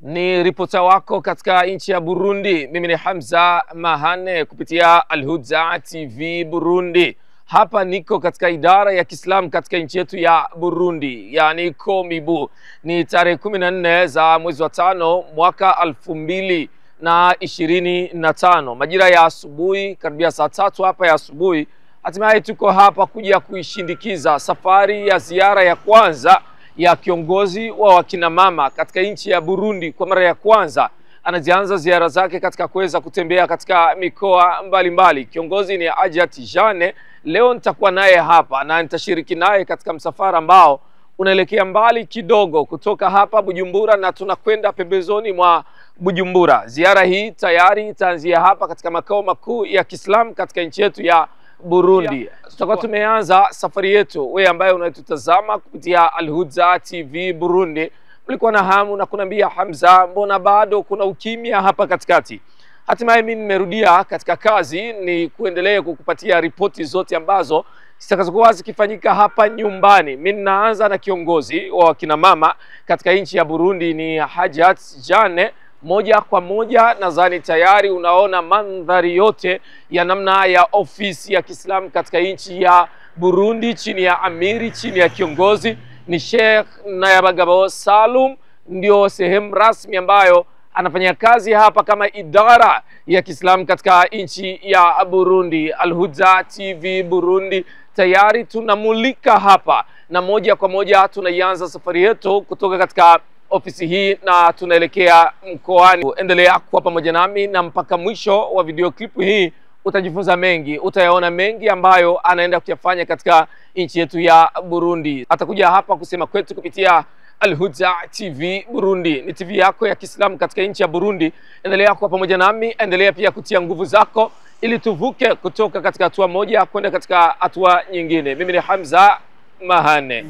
Ni ripota wako katika nchi ya Burundi. Mimi ni Hamza Mahane kupitia Al-Huda TV Burundi. Hapa niko katika idara ya Kiislamu katika nchi yetu ya Burundi, yani Komibu. Ni tarehe 14 za mwezi wa 5 mwaka 2025. Majira ya asubuhi, karibia saa 3 hapa ya asubuhi. Hatimaye tuko hapa kuja kuishindikiza safari ya ziara ya kwanza ya kiongozi wa wakina mama katika nchi ya Burundi. Kwa mara ya kwanza anaanza ziara zake katika kuweza kutembea katika mikoa mbalimbali. Kiongozi ni Hajat Jane. Leo nitakuwa naye hapa na nitashiriki naye katika msafara ambao unaelekea mbali kidogo kutoka hapa Bujumbura na tunakwenda pembezoni mwa Bujumbura. Ziara hii tayari itaanzia hapa katika makao makuu ya Kiislamu katika nchi yetu ya Burundi. Tutakuwa tumeanza safari yetu. Wewe ambaye unatutazama kupitia Al-Huda TV Burundi, ulikuwa na hamu na kunambia Hamza, mbona bado kuna ukimya hapa katikati? Hatimaye mimi nimerudia katika kazi, ni kuendelea kukupatia ripoti zote ambazo zitakazokuwa zikifanyika hapa nyumbani. Mimi naanza na kiongozi wa wakina mama katika nchi ya Burundi, ni Hajat Jane. Moja kwa moja nadhani tayari unaona mandhari yote ya namna ya ofisi ya Kiislamu katika nchi ya Burundi, chini ya amiri, chini ya kiongozi ni Sheikh Nayabagabo Salum. Ndio sehemu rasmi ambayo anafanya kazi hapa kama idara ya Kiislamu katika nchi ya Burundi. Al-Huda TV Burundi tayari tunamulika hapa, na moja kwa moja tunaianza safari yetu kutoka katika ofisi hii na tunaelekea mkoani. Endelea kuwa pamoja nami na mpaka mwisho wa video clip hii utajifunza mengi, utayaona mengi ambayo anaenda kuyafanya katika nchi yetu ya Burundi. Atakuja hapa kusema kwetu kupitia Al-Huda TV Burundi. Ni TV yako ya Kiislamu katika nchi ya Burundi. Endelea kuwa pamoja nami, endelea pia kutia nguvu zako ili tuvuke kutoka katika hatua moja kwenda katika hatua nyingine. Mimi ni Hamza Mahane.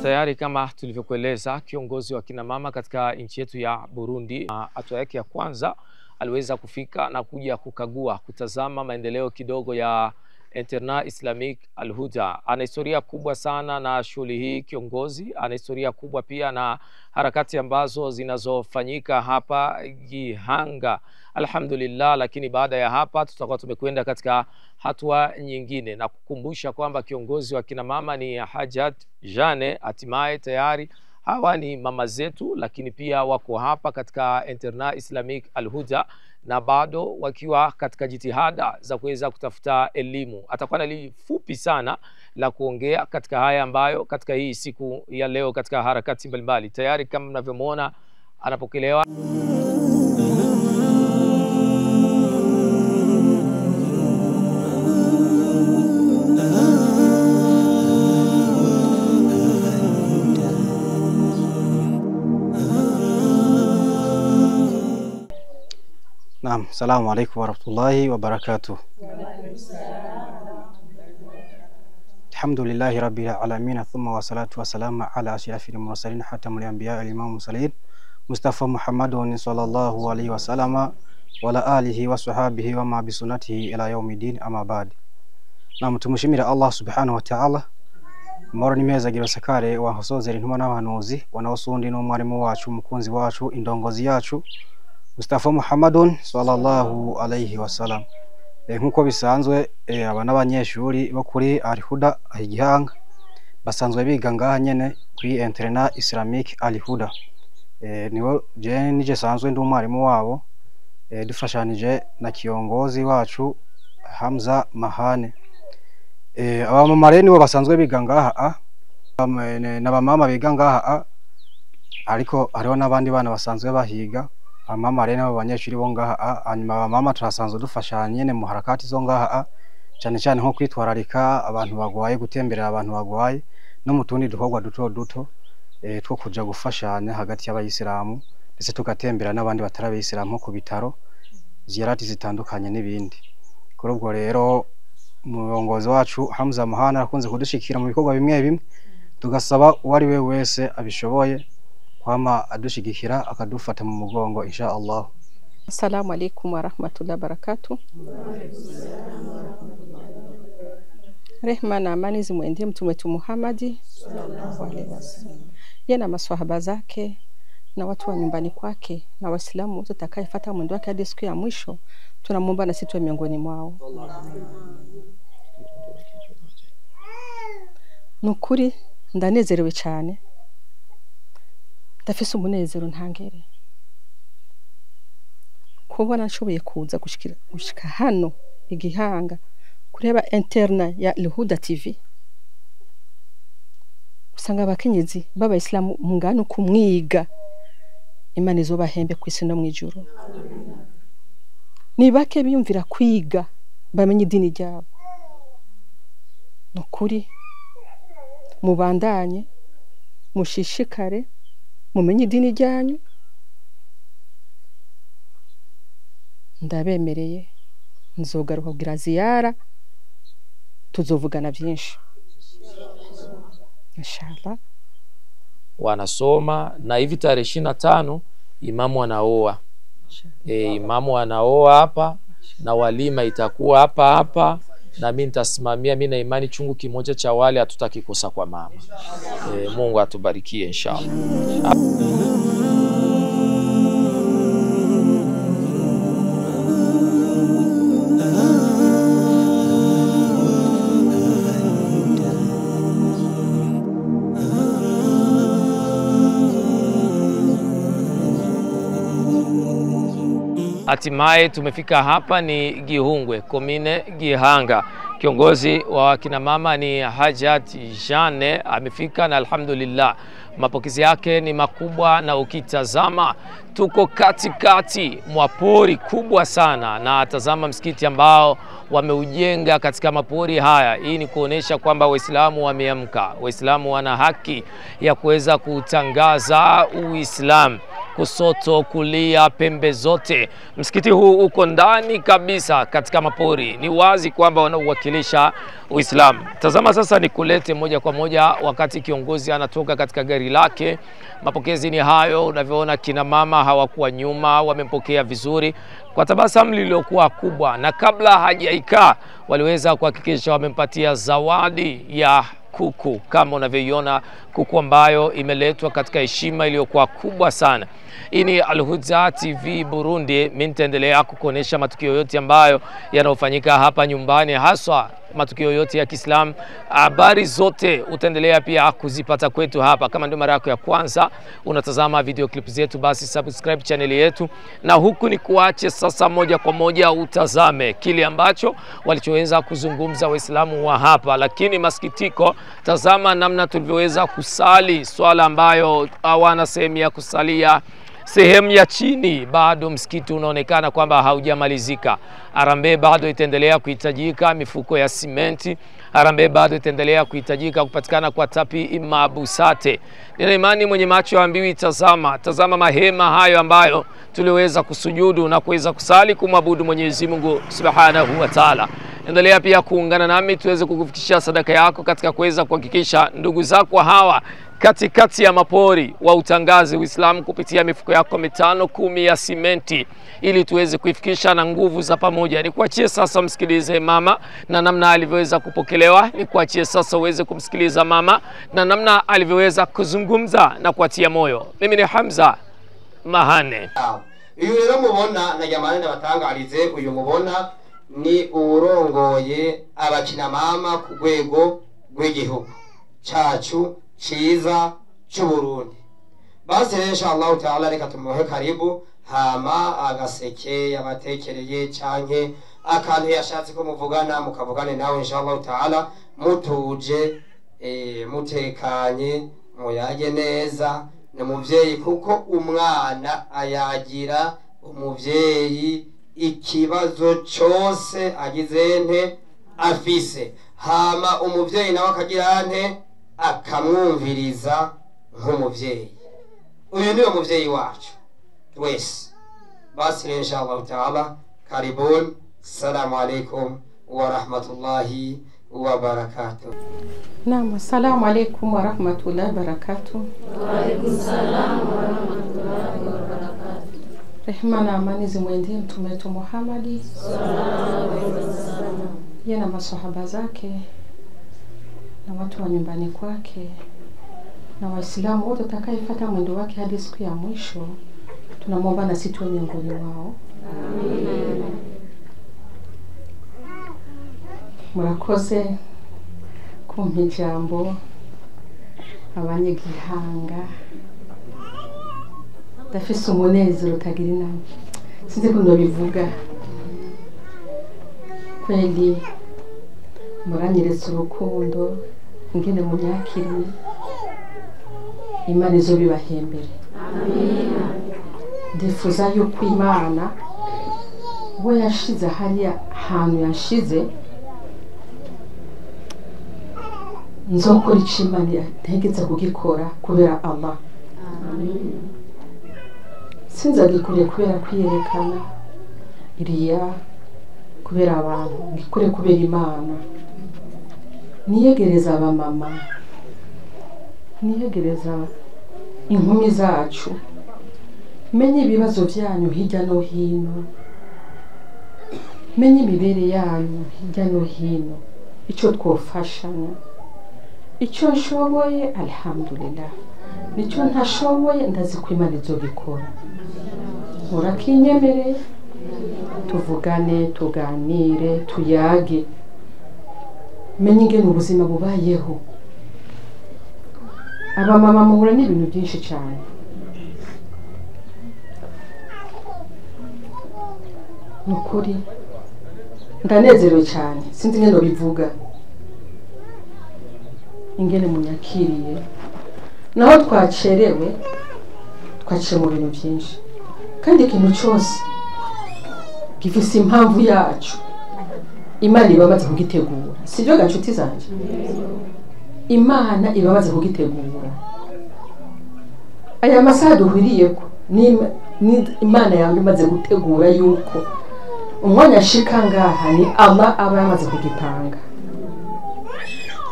Tayari kama tulivyokueleza, kiongozi wa kina mama katika nchi yetu ya Burundi, hatua yake ya kwanza aliweza kufika na kuja kukagua, kutazama maendeleo kidogo ya Internat Islamique Al-Huda. Ana historia kubwa sana na shughuli hii kiongozi, ana historia kubwa pia na harakati ambazo zinazofanyika hapa Gihanga. Alhamdulillah, lakini baada ya hapa tutakuwa tumekwenda katika hatua nyingine na kukumbusha kwamba kiongozi wa kina mama ni Hajat Jane. Hatimaye tayari hawa ni mama zetu, lakini pia wako hapa katika Internat Islamique Al-Huda na bado wakiwa katika jitihada za kuweza kutafuta elimu. Atakuwa na lifupi sana la kuongea katika haya ambayo katika hii siku ya leo katika harakati mbalimbali. Tayari kama mnavyomwona anapokelewa. Naam, salamu alaykum wa rahmatullahi wa barakatuh. Alhamdulillahi rabbil alamin, thumma wa salatu wa salamu ala ashrafil mursalin hatamul anbiya wal imam mursalin Mustafa Muhammadun sallallahu alayhi wa sallama wa ala alihi wa sahbihi wa ma bi sunnatihi ila yawmiddin, amma ba'd. Naam, tumushimira Allah subhanahu wa ta'ala moro nimeza gira sakare wa hosozeri ntuma n'abahanuzi wanaosundi n'umwarimu wacu mukunzi wacu indongozi yacu Mustafa Muhammadun sallallahu alayhi wa sallam. Nkuko bisanzwe aba n'abanyeshuri bo kuri Al-Huda Gihanga basanzwe biga ngaha nyene kuri Internat Islamique Al Huda. Niwo je nije sanzwe ndi umwarimu wabo, dufashanije na kiongozi wacu Hamza Mahane. Abamama rero nibo basanzwe biga ngaha, n'abamama biga ngaha, ariko hariho n'abandi bana basanzwe bahiga. Abamama rero nabo banyeshuri bo ngaha, hanyuma abamama turasanzwe dufashanya nyene mu harakati zo ngaha, cyane cyane nko kwitwararika abantu bagwaye, gutemberera abantu bagwaye, no mu tundi dukorwa duto duto two kuja gufashanya hagati y'abayisilamu, ndetse tugatembera n'abandi batarabayisilamu ku bitaro, ziyarati zitandukanye n'ibindi. Kuri ubwo rero umurongozi wacu Hamza Mahane akunze kudushikira mu bikorwa bimwe bimwe, tugasaba uwari we wese abishoboye kwama adushigikira akadufata mu mugongo insha Allah. Assalamu alaikum wa rahmatullahi wa barakatuh. Rehma na amani zimwendee mtume wetu Muhammad sallallahu alaihi wasallam, yeye na maswahaba zake na watu wa nyumbani kwake na waislamu wote atakayefuata mwendo wake hadi siku ya mwisho. Tunamuomba na sisi tuwe miongoni mwao. Nukuri ndanezerewe cyane, ndafise umunezero ntangere kubona nshoboye kuza gushika hano Igihanga kureba interna ya Al Huda TV. Usanga abakenyezi b'abayisilamu mungano kumwiga, Imana izobahembe kwisi no mwijuru. Ni bake biyumvira kwiga bamenye idini ryabo. Nukuri mubandanye mushishikare mumenye idini ryanyu, ndabemereye nzogaruka kugira ziyara, tuzovugana byinshi inshallah. Wanasoma na hivi tarehe 25 imamu anaoa. Imamu anaoa hapa na walima itakuwa hapa, na mimi nitasimamia. Mimi na imani chungu kimoja cha wale hatutakikosa kwa mama. Mungu atubarikie inshallah. Hatimaye tumefika hapa ni Gihungwe, komine Gihanga. Kiongozi wa kina mama ni Hajat Jane amefika na alhamdulillah mapokezi yake ni makubwa, na ukitazama tuko katikati mwa pori kubwa sana, na tazama msikiti ambao wameujenga katika mapori haya. Hii ni kuonesha kwamba Waislamu wameamka, Waislamu wana haki ya kuweza kutangaza Uislamu kusoto kulia pembe zote. Msikiti huu uko ndani kabisa katika mapori, ni wazi kwamba wanauwakilisha Uislamu. Tazama sasa nikulete moja kwa moja wakati kiongozi anatoka katika gari lake. Mapokezi ni hayo, unavyoona kina mama hawakuwa nyuma, wamempokea vizuri kwa tabasamu lililokuwa kubwa, na kabla hajaikaa waliweza kuhakikisha wamempatia zawadi ya kuku, kama unavyoiona kuku ambayo imeletwa katika heshima iliyokuwa kubwa sana. Hii ni Al Huda TV Burundi. Mimi nitaendelea kukuonesha matukio yote ambayo yanayofanyika hapa nyumbani, haswa matukio yote ya Kiislamu. Habari zote utaendelea pia kuzipata kwetu hapa. Kama ndio mara yako ya kwanza unatazama video clip zetu, basi subscribe channel yetu, na huku ni kuache sasa moja kwa moja utazame kile ambacho walichoweza kuzungumza Waislamu wa hapa. Lakini masikitiko, tazama namna tulivyoweza kusali swala ambayo hawana sehemu ya kusalia. Sehemu ya chini bado msikiti unaonekana kwamba haujamalizika. Harambee bado itaendelea kuhitajika, mifuko ya simenti. Harambee bado itaendelea kuhitajika, kupatikana kwa tapi mabusate. Nina imani mwenye macho ambiwi tazama mahema hayo ambayo tuliweza kusujudu na kuweza kusali kumwabudu Mwenyezi Mungu Subhanahu wa Ta'ala. Endelea pia kuungana nami tuweze kukufikishia sadaka yako katika kuweza kuhakikisha ndugu zako hawa katikati ya mapori wa utangazi Uislamu kupitia mifuko yako 5-10 ya simenti, ili tuweze kuifikisha na nguvu za pamoja. Nikuachie sasa msikilize mama na namna alivyoweza kupokelewa. Nikuachie sasa uweze kumsikiliza mama na namna alivyoweza kuzungumza na kuatia moyo. Mimi ni Hamza Mahane. Uyu rero mubona na jamani batangarize, uyu mubona ni urongoye abakina mama ku rwego rw'igihugu. cacu ciza c'Uburundi. Basi rero inshallah ta'ala reka tumuhe karibu, hama agaseke yabatekereye canke akantu yashatse ko muvugana mukavugane nawe inshallah ta'ala mutuje mutekanye muyage neza. Ni muvyeyi kuko umwana ayagira umuvyeyi ikibazo cyose agize nte afise, hama umuvyeyi nawe akagira nte akamwumviriza nk'umuvyeyi. Uyu niwe muvyeyi wacu twese. Basi inshallah ta'ala karibuni. Assalamu alaikum wa rahmatullahi wa barakatuh. Naam, assalamu alaikum wa rahmatullahi wa barakatuh. Wa alaikum salam wa rahmatullahi wa barakatuh. Rehma na amani zimwendee Mtume wetu Muhammad sallallahu alaihi wasallam, yeye na maswahaba zake na watu wa nyumbani kwake na Waislamu wote watakayefuata mwendo wake hadi siku ya mwisho. Tunamwomba na sisi tuwe miongoni wao. amen. Murakoze kumpa ijambo abanyegihanga. Ndafise umunezero utagira inama, sinzi ko ndobivuga. Kweli muranyeretse urukundo ingene munyakiriye, Imana izobibahembere. Amina. Ndifuza yuko Imana we yashize hariya hantu yashize, nzokora ico Imana yategetse kugikora kubera Allah. Amin. Sinzagikore kubera kwiyerekana iriya kubera abantu, ngikore kubera Imana. Niyegereza abamama, niyegereza inkumi zacu, menye ibibazo byanyu hirya no hino, menye imibere yanyu hirya no hino, icyo twofashanya. Icyo nshoboye alhamdulillah, nicyo ntashoboye ndazi ko Imana izobikora. Murakinyemereye tuvugane, tuganire, tuyage, menye ingene ubuzima bubayeho. Abamama muhura n'ibintu byinshi cyane. Nukuri ndanezerewe cyane, sinzi ngene bivuga ingene munyakiriye. Naho twacerewe mu bintu byinshi, kandi ikintu cyose gifise impamvu yacu. Imana ibabaze kugitegura, sibyo gacuti zanje? Imana ibabaze kugitegura. Aya masaha duhuriyeko ni Imana yange imaze gutegura yuko umwanya ashika ngaha ni Allah aba yamaze kugipanga.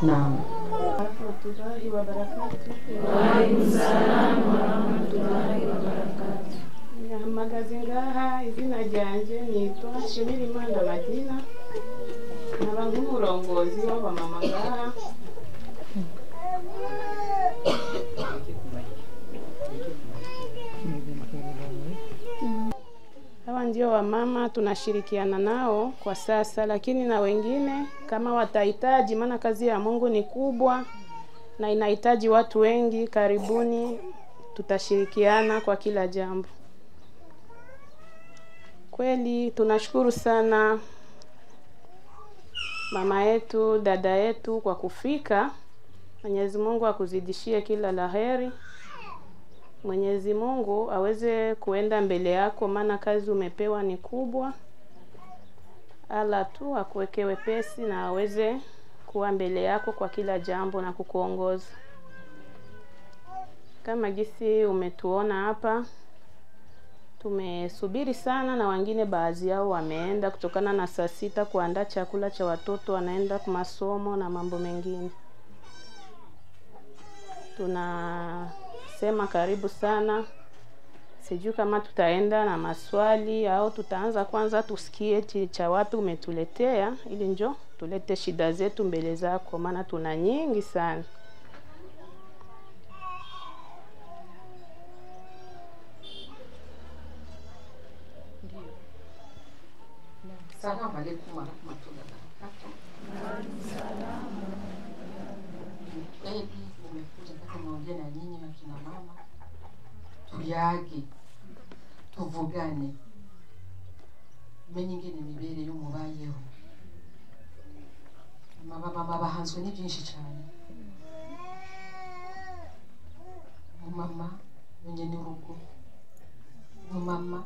Naam. Warahmatullahi wabarakatuh. Wa alaikum salam wa rahmatullahi wa barakatuh. Nahamagaze ngaha, izina ryanje nitwa Nshimirimana Madina, nkaba nk'umurongozi w'abamama ngaha. Hawa ndio wamama tunashirikiana nao kwa sasa, lakini na wengine kama watahitaji, maana kazi ya Mungu ni kubwa na inahitaji watu wengi. Karibuni, tutashirikiana kwa kila jambo. Kweli tunashukuru sana mama yetu, dada yetu kwa kufika. Mwenyezi Mungu akuzidishie kila laheri. Mwenyezi Mungu aweze kuenda mbele yako, maana kazi umepewa ni kubwa. Allah tu akuweke wepesi na aweze kuwa mbele yako kwa kila jambo na kukuongoza. Kama gisi umetuona hapa, tumesubiri sana, na wengine baadhi yao wameenda kutokana na saa 6 kuandaa chakula cha watoto, wanaenda kwa masomo na mambo mengine. Tunasema karibu sana. Sijui kama tutaenda na maswali au tutaanza kwanza tusikie cha watu umetuletea, ili njo tulete shida zetu mbele zako, maana tuna nyingi sana. Assalamu alaikum wa rahmatullahi wa barakatuh. kweli umekuja mpaka naongea na nyinyi na kina mama, tuyage tuvugane menye ingene mibere y'umubayeho. Mama bahanzwe ni byinshi cyane. Mama menye n'urugo, mama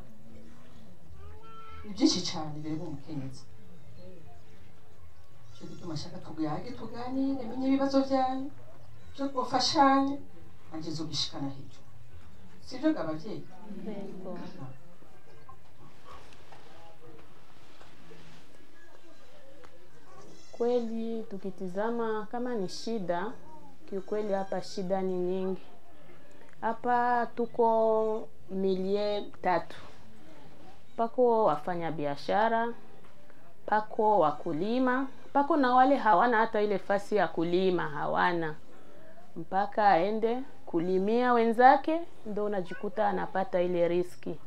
ni byinshi cyane biri mu mukenyezi. Cyo gituma shaka tuguyage tuganire menye ibibazo byanyu cyo gufashanya ageze ubishikana hejuru. Sivyo gabavyeyi? Yego. Kweli tukitizama kama ni shida, kiukweli hapa shida ni nyingi. Hapa tuko milie 3. Pako wafanya biashara, pako wakulima, pako na wale hawana hata ile fasi ya kulima, hawana. Mpaka aende kulimia wenzake ndio unajikuta anapata ile riski.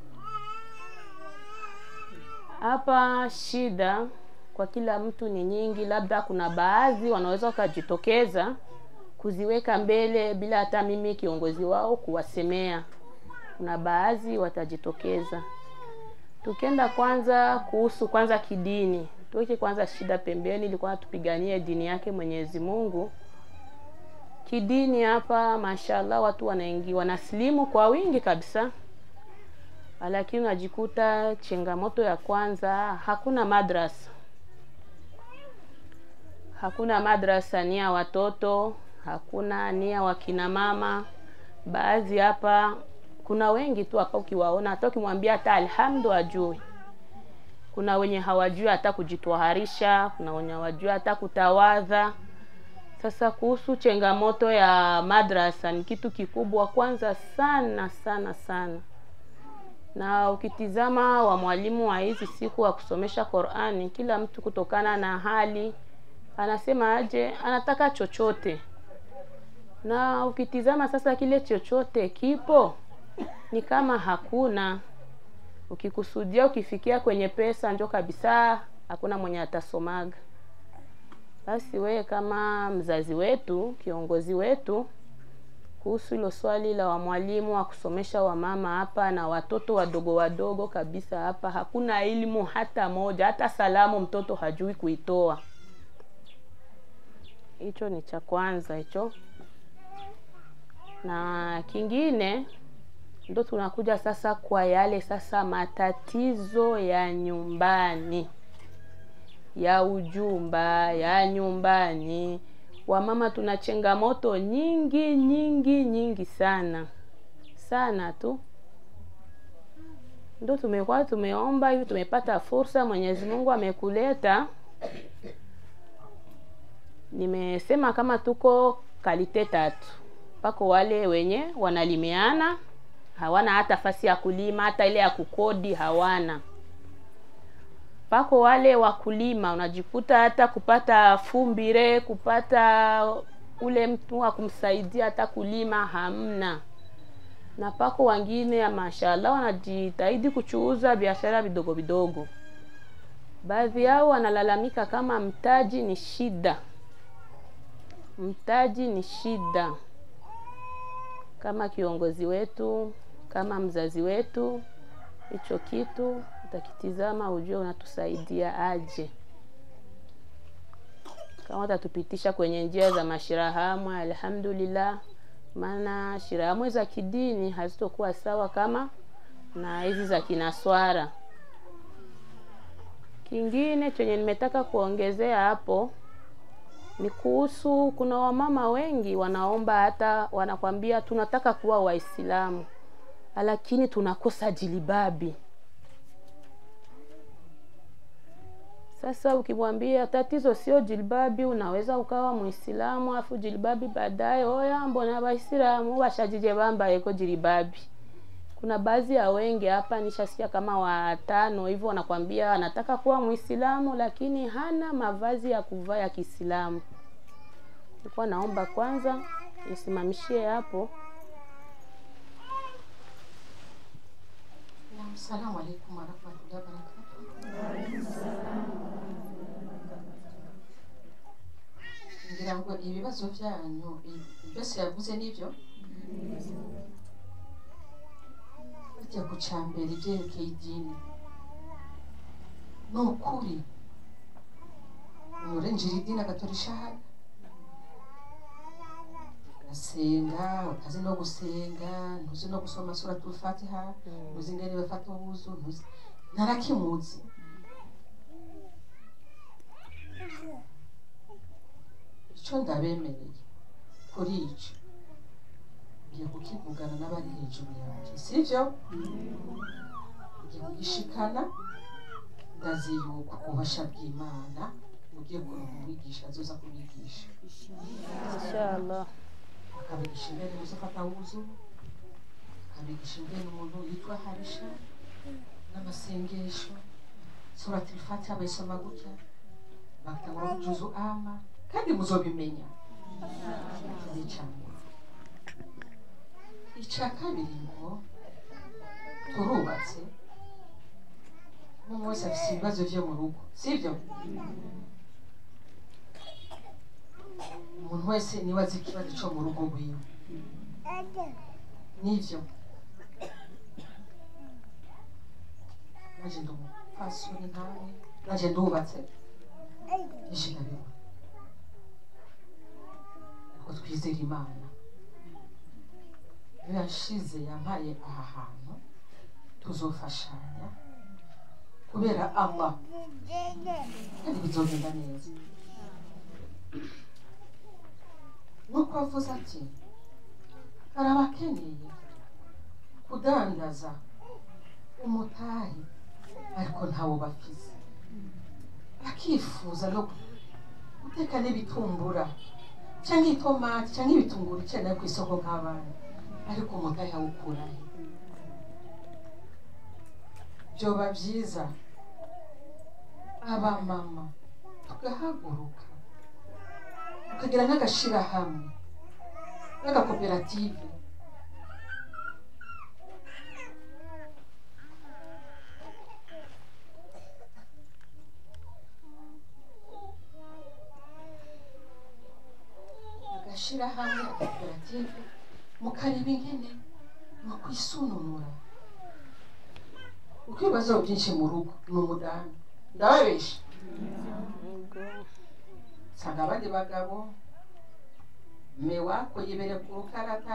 Hapa shida kwa kila mtu ni nyingi, labda kuna baadhi wanaweza kujitokeza kuziweka mbele bila hata mimi kiongozi wao kuwasemea. Kuna baadhi watajitokeza. Tukienda kwanza kuhusu kwanza kidini. Tuweke kwanza shida pembeni, ilikuwa tupiganie dini yake Mwenyezi Mungu. Kidini hapa mashallah watu wanaingia wanaslimu kwa wingi kabisa. Lakini unajikuta changamoto ya kwanza hakuna madrasa. Hakuna madrasa ni ya watoto, hakuna ni ya wakina mama. Baadhi hapa kuna wengi tu hapa ukiwaona hata ukimwambia hata alhamdu ajui. Kuna wenye hawajui hata kujitwaharisha, kuna wenye hawajui hata kutawadha. Sasa kuhusu changamoto ya madrasa ni kitu kikubwa kwanza sana sana sana. Na ukitizama wa mwalimu wa hizi siku wa kusomesha Qur'ani, kila mtu kutokana na hali anasema aje anataka chochote. Na ukitizama sasa kile chochote kipo ni kama hakuna. Ukikusudia ukifikia kwenye pesa ndio kabisa hakuna mwenye atasomaga. Basi wewe kama mzazi wetu, kiongozi wetu, kuhusu hilo swali la wa mwalimu wa kusomesha wa mama hapa na watoto wadogo kabisa hapa, hakuna elimu hata moja, hata salamu mtoto hajui kuitoa. Hicho ni cha kwanza hicho. Na kingine ndo tunakuja sasa kwa yale sasa matatizo ya nyumbani, ya ujumba, ya nyumbani. Wamama tuna changamoto nyingi sana. Sana tu. Ndo tumeomba hivi, tumepata fursa, Mwenyezi Mungu amekuleta. Nimesema kama tuko kalite 3. Pako wale wenye wanalimiana, hawana hata fasi ya kulima, hata ile ya kukodi hawana. Pako wale wakulima unajikuta hata kupata fumbire, kupata ule mtu wa kumsaidia hata kulima hamna. Na pako wengine ya mashallah wanajitahidi kuchuuza biashara vidogo. Baadhi yao wanalalamika kama mtaji ni shida. Mtaji ni shida. Kama kiongozi wetu, kama mzazi wetu, hicho kitu utakitizama ujue unatusaidia aje. Kama utatupitisha kwenye njia za mashirahamu, alhamdulillah. Maana shirahamu za kidini hazitokuwa sawa kama na hizi za kinaswara. Kingine chenye nimetaka kuongezea hapo ni kuhusu kuna wamama wengi wanaomba hata wanakwambia tunataka kuwa Waislamu lakini tunakosa jilibabi. Sasa ukimwambia tatizo sio jilbabi, unaweza ukawa Muislamu afu jilbabi baadaye oya mbona Waislamu washajije bamba yeko jilbabi. Kuna baadhi ya wengi hapa nishasikia kama 5 hivyo wanakwambia anataka kuwa Muislamu lakini hana mavazi ya kuvaa ya Kiislamu. Nilikuwa naomba kwanza nisimamishie hapo. Assalamu alaykum wa rahmatullahi wa barakatuh. ngira ngo ibibazo byanyu byose yavuze nibyo bajya ku cambere ibyerekeye idini ni ukuri urenjira idini agatora ishahada gasenga utazi no gusenga ntuzi no gusoma suratul fatiha ntuzi ingene bafata ubuzu ntuzi narakimuzi icyo ndabemereye kuri icyo ngiye kukivugana n'abari hejuru yanjye sivyo ngiye kugishikana ndazi yuko ububasha bw'Imana ugiye kuronka umwigisha azoza kubigisha inshallah akabigisha ingene uzafata wuzu akabigisha ingene umuntu yitwa harisha n'amasengesho suratul fatiha bayisoma gutya bakatangura kujuzu ama kandi muzobimenya icya kabiri ngo turubatse umuntu wese afite ibibazo byo mu rugo sibyo umuntu wese niwe azi ikibazo cyo mu rugo rwiwe nivyo naje ndi umupfasoni nkawe naje ndubatse nishinga bimwe ariko twizera Imana yashize yampaye aha hantu tuzofashanya kubera Allah kandi bizogenda neza nuko avuze ati hari abakeneye kudandaza umutahi ariko ntawo bafise akifuza no guteka n'ibitumbura cyangwa itomati cyangwa ibitunguru cyane ku isoko nk'abana ariko umutahi awukurahe byoba byiza abamama tugahaguruka tukagira n'agashirahamwe n'agakoperative agashirahamwe agakoperative mukareba ingene mukwisununura uko ibibazo byinshi mu rugo ni umudamu ndababesha nsanga abandi bagabo mewako yibere ku rukarata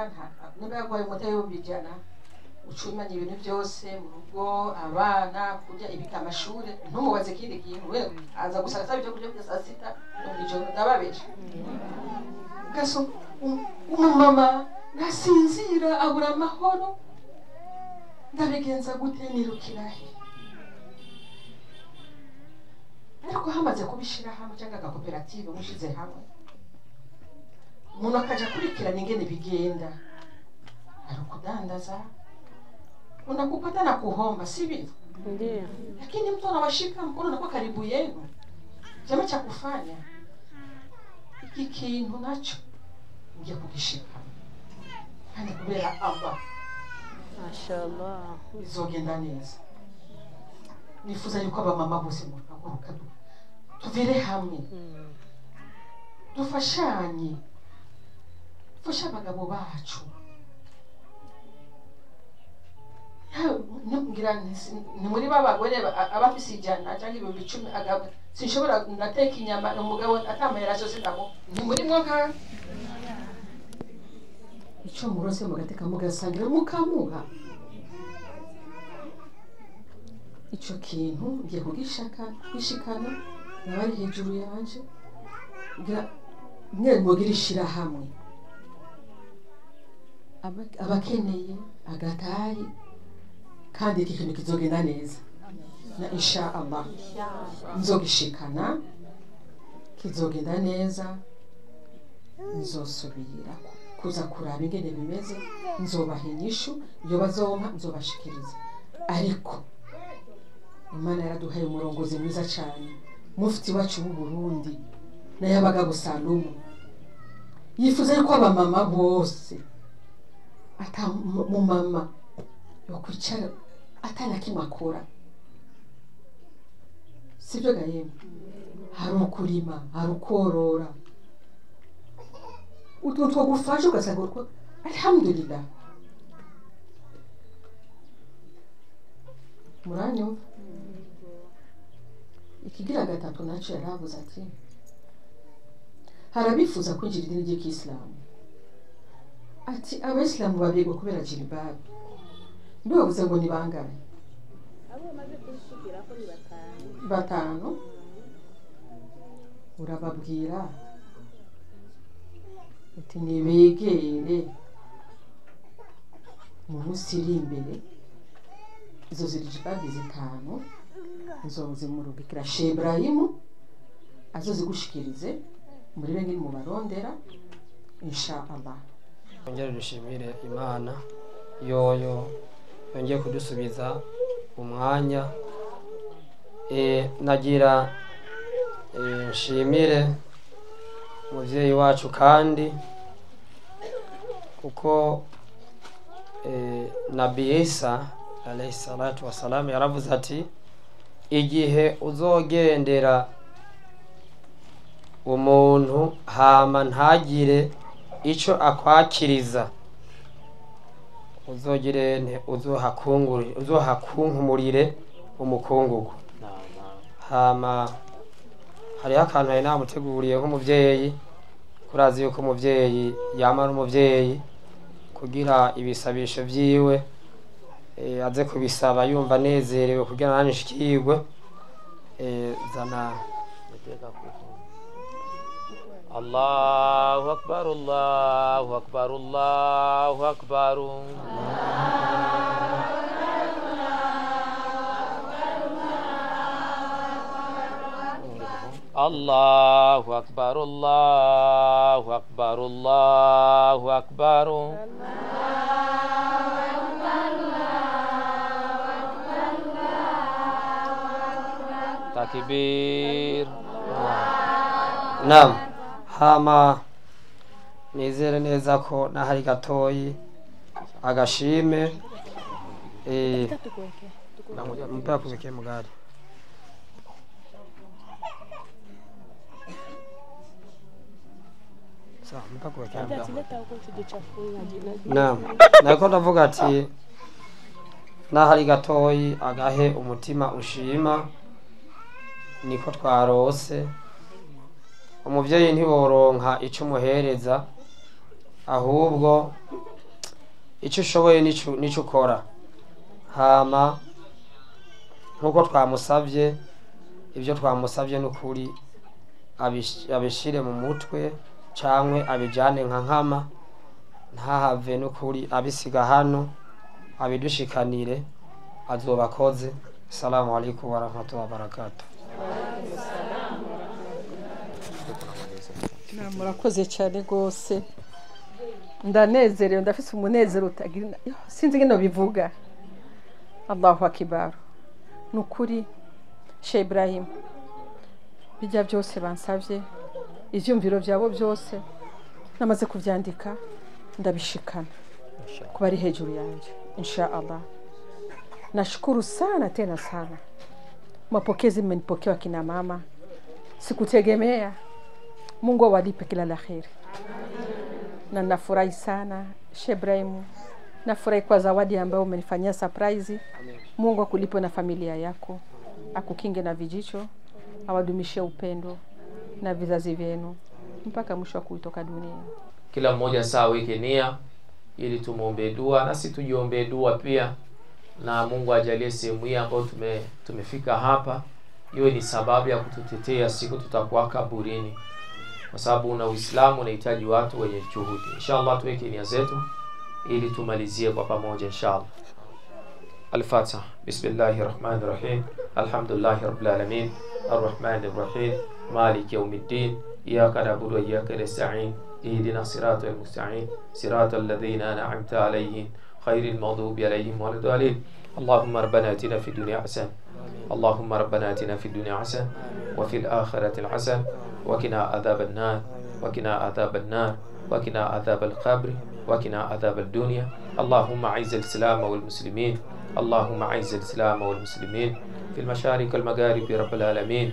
niba yaguhaye umuti w'ibihumbi 100 ucumanya ibintu byose mu rugo abana kurya ibika amashuri ntumubaze ikindi kintu we aza gusanga sabe ibyo kurya bya saa sita no ijoro ndababesha gaso umumama nasinzira abura amahoro ndabigenza gute nirukirahe ariko hamaze kubishira hamwe cyangwa agakoperative mushize hamwe umuntu akaja kurikirana ingene bigenda ari ukudandaza unakupata na kuhomba si vitu Ndiyo. lakini mtu anawashika mkono na kwa karibu yenu chama cha kufanya iki kintu nacho ngiye kugishika kandi kubera Allah Mashallah. bizogenda neza nifuza yuko abamama bose muhaguruka tuvire hamwe dufashanye dufashe abagabo bacu ngira ni muri babagore abafise 100 cyangwa 10 agabo sinshobora ndateka inyama umugabo atamayera cyose ndamo ni muri mwoka icyo murose mugateka mugasangira mukamuha icyo kintu ngiye kugishaka kwishikana nabari hejuru yanje ngira mwe mugirishira hamwe abakeneye agatari kandi iki kintu kizogenda neza na insha Allah nzogishikana kizogenda neza nzosubira kuza kuraba ingene bimeze nzobaha inyishu iyo bazompa nzobashikiriza ariko Imana yaraduhaye umurongozi mwiza cyane mufti wacu w'u Burundi na y'abagabo Salomo yifuza yuko abamama bose ata mu mama yo kwicara atana kimakora sibyo gahemu hari ukurima hari ukorora utuntu two gufasha ugasanga urwo alhamdulillah. Muranyumva? Ikigira gatatu naco yaravuze ati harabifuza kwinjira idini ry'Islamu. Ati abayisilamu babigwa kubera jilbab. Mbibavuze ngo ni bangahe? abo bamaze kushikira ko ni batanu. Urababwira uti nibegere mu munsi iri imbere izo jilbab zitanu nzozimurubikira Sheikh Ibrahim azozigushikirize muri bengi mu barondera inshallah. Ongera dushimire Imana yoyo yongeye kudusubiza umwanya. Nagira nshimire umuvyeyi wacu kandi kuko Nabii Isa alayhi salatu wassalam yaravuze ati igihe uzogendera umuntu hama ntagire ico akwakiriza uzohakunkumurire umukungugu. Hama hariho akantu hari namuteguriye nk'umuvyeyi, kurazi yuko umuvyeyi yamara umuvyeyi kugira ibisabisho vyiwe aze kubisaba yumva nezerewe kugira nani nshikirwe. Zana Allahu akbar, Allahu akbar, Allahu akbar. Allahu akbar, Allahu akbar, Allahu akbar. Takbir. Naam. Hama nizere neza ko nahari gatoyi agashime mpaka kuwekea mugari. Sawa, mpaka kuwekea mugari. Naam. Nako ndavuga ati nahari gatoyi agahe umutima ushima niko twarose. Umuvyeyi ntiboronka ico muhereza, ahubwo ico ushoboye nico ukora. Hama nkuko twamusavye, ivyo twamusavye n'ukuri abishire mu mutwe cankwe abijane nka nkama, ntahave n'ukuri abisiga hano abidushikanire, azobakoze. Assalamu alaikum wa rahmatullahi wa barakatuh. Murakoze cyane gose, ndanezerewe, ndafise umunezero utagira sinzi ngene bivuga. Allahu akbar. Nukuri Sheikh Ibrahim bijya byose bansavye, ivyumviro byabo byose namaze kuvyandika ndabishikana kuba ari hejuru yanje inshallah. Nashukuru sana tena sana, mapokezi mmenipokea kina mama, sikutegemea. Mungu awalipe kila la kheri. Na nafurahi sana Sheikh Ibrahim, nafurahi kwa zawadi ambayo umenifanyia surprise. Mungu akulipe na familia yako, akukinge na vijicho, awadumishie upendo na vizazi vyenu mpaka mwisho wa kuitoka dunia. Kila mmoja saa weke nia ili tumuombe dua na sisi tujiombe dua pia, na Mungu ajalie sehemu hii ambayo tumefika hapa iwe ni sababu ya kututetea siku tutakuwa kaburini, kwa sababu na Uislamu unahitaji watu wenye juhudi. Inshallah tuweke nia zetu ili tumalizie kwa pamoja inshallah. Al-Fatiha. Bismillahirrahmanirrahim. Alhamdulillahi rabbil alamin. Arrahmanir rahim. Maliki yawmiddin. Iyyaka na'budu wa iyyaka nasta'in. Ihdina siratal mustaqim. Siratal ladzina an'amta 'alayhim ghayril maghdubi 'alayhim waladdallin. Allahumma rabbana atina fid dunya hasanah. اللهم ربنا آتنا في الدنيا حسنة وفي الآخرة حسنة وقنا عذاب النار وقنا عذاب النار وقنا عذاب القبر وقنا عذاب الدنيا. اللهم أعز الإسلام والمسلمين. اللهم أعز الإسلام والمسلمين. fil mashariki wal magharibi rabbil alamin.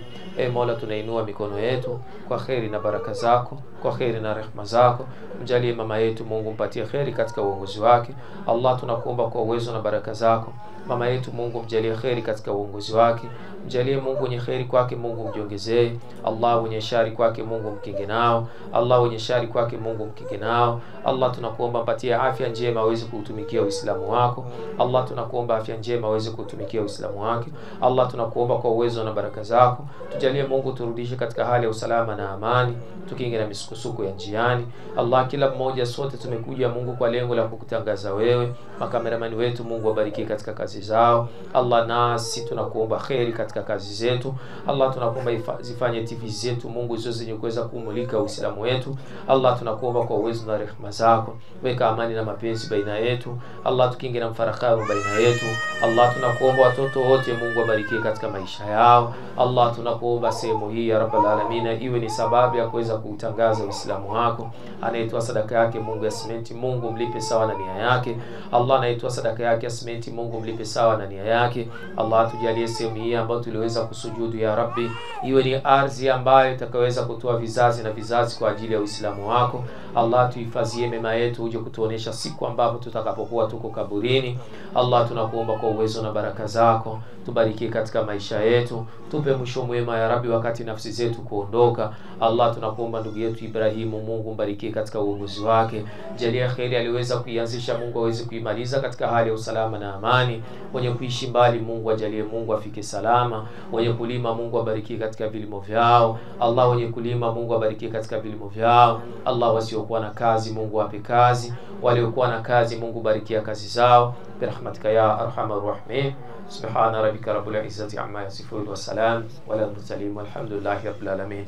Mola, tunainua mikono yetu kwa kheri na baraka zako, kwa kheri na rehema zako. Mjalie mama yetu Mungu, mpatie kheri katika uongozi wake. Allah, tunakuomba kwa uwezo na baraka zako mama yetu Mungu, mjalie kheri katika uongozi wake. Mjalie Mungu wenye kheri kwake Mungu mjongezee. Allah, wenye shari kwake Mungu mkinge nao. Allah, wenye shari kwake Mungu mkinge nao. Allah, tunakuomba mpatie afya njema aweze kuutumikia Uislamu wako. Allah, tunakuomba afya njema aweze kuutumikia Uislamu wake. Allah, tunakuomba kwa uwezo na baraka zako tujalie Mungu, turudishe katika hali ya usalama na amani, tukinge na misukosuko ya njiani. Allah, kila mmoja sote tumekuja Mungu kwa lengo la kukutangaza wewe. Makameramani wetu Mungu wabariki katika kazi zao. Allah, nasi tunakuomba kheri katika kazi zetu. Allah, tunakuomba zifanye TV zetu Mungu zote zenye kuweza kumulika Uislamu wetu. Allah, tunakuomba kwa uwezo na rehema zako weka amani na mapenzi baina yetu. Allah, tukinge na mfarakano baina yetu. Allah, tunakuomba watoto wote Mungu wabariki katika maisha yao. Allah, tunakuomba sehemu hii ya Rabbul Alamin iwe ni sababu ya kuweza kuutangaza Uislamu wako. Anayetoa sadaka yake Mungu ya simenti, Mungu mlipe sawa na nia yake. Allah, anayetoa sadaka yake ya simenti, Mungu mlipe sawa na nia yake. Allah, tujalie sehemu hii ambayo tuliweza kusujudu ya Rabbi iwe ni ardhi ambayo itakaweza kutoa vizazi na vizazi kwa ajili ya Uislamu wako. Allah, tuhifadhie mema yetu, uje kutuonesha siku ambapo tutakapokuwa tuko kaburini. Allah, tunakuomba kwa uwezo na baraka zako tubariki katika maisha yetu, tupe mwisho mwema ya Rabbi wakati nafsi zetu kuondoka. Allah, tunakuomba ndugu yetu Ibrahimu Mungu mbariki katika uongozi wake. Jalia kheri aliweza kuianzisha Mungu aweze kuimaliza katika hali ya usalama na amani. Wenye kuishi mbali Mungu ajalie Mungu afike salama. Wenye kulima Mungu abariki katika vilimo vyao. Allah, wenye kulima Mungu abariki katika vilimo vyao. Allah, wasiokuwa na kazi Mungu wape kazi. Waliokuwa na kazi Mungu barikia kazi zao. Birahmatika ya arhamar rahimin. Subhana rabbika rabbil izzati amma yasifun wa salam wal mursalin walhamdulillahi rabbil alamin.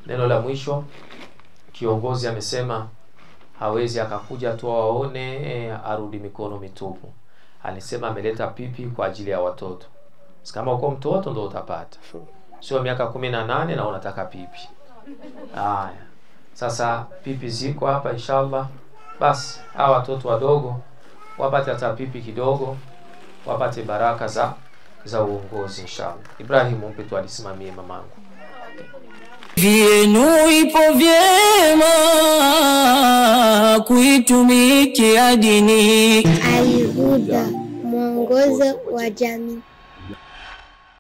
Neno la mwisho, kiongozi amesema hawezi akakuja tu waone arudi mikono mitupu. Alisema ameleta pipi kwa ajili ya watoto. Kama uko mtoto ndio utapata. Sio miaka 18 na unataka pipi. Haya. Sasa pipi ziko hapa inshallah. Basi hawa watoto wadogo wapate hata pipi kidogo, wapate baraka za uongozi inshallah. Ibrahim mpe tu alisimamie mamangu. Vyenu ipo vyema kuitumikia dini. Al-Huda, mwongozo wa jamii.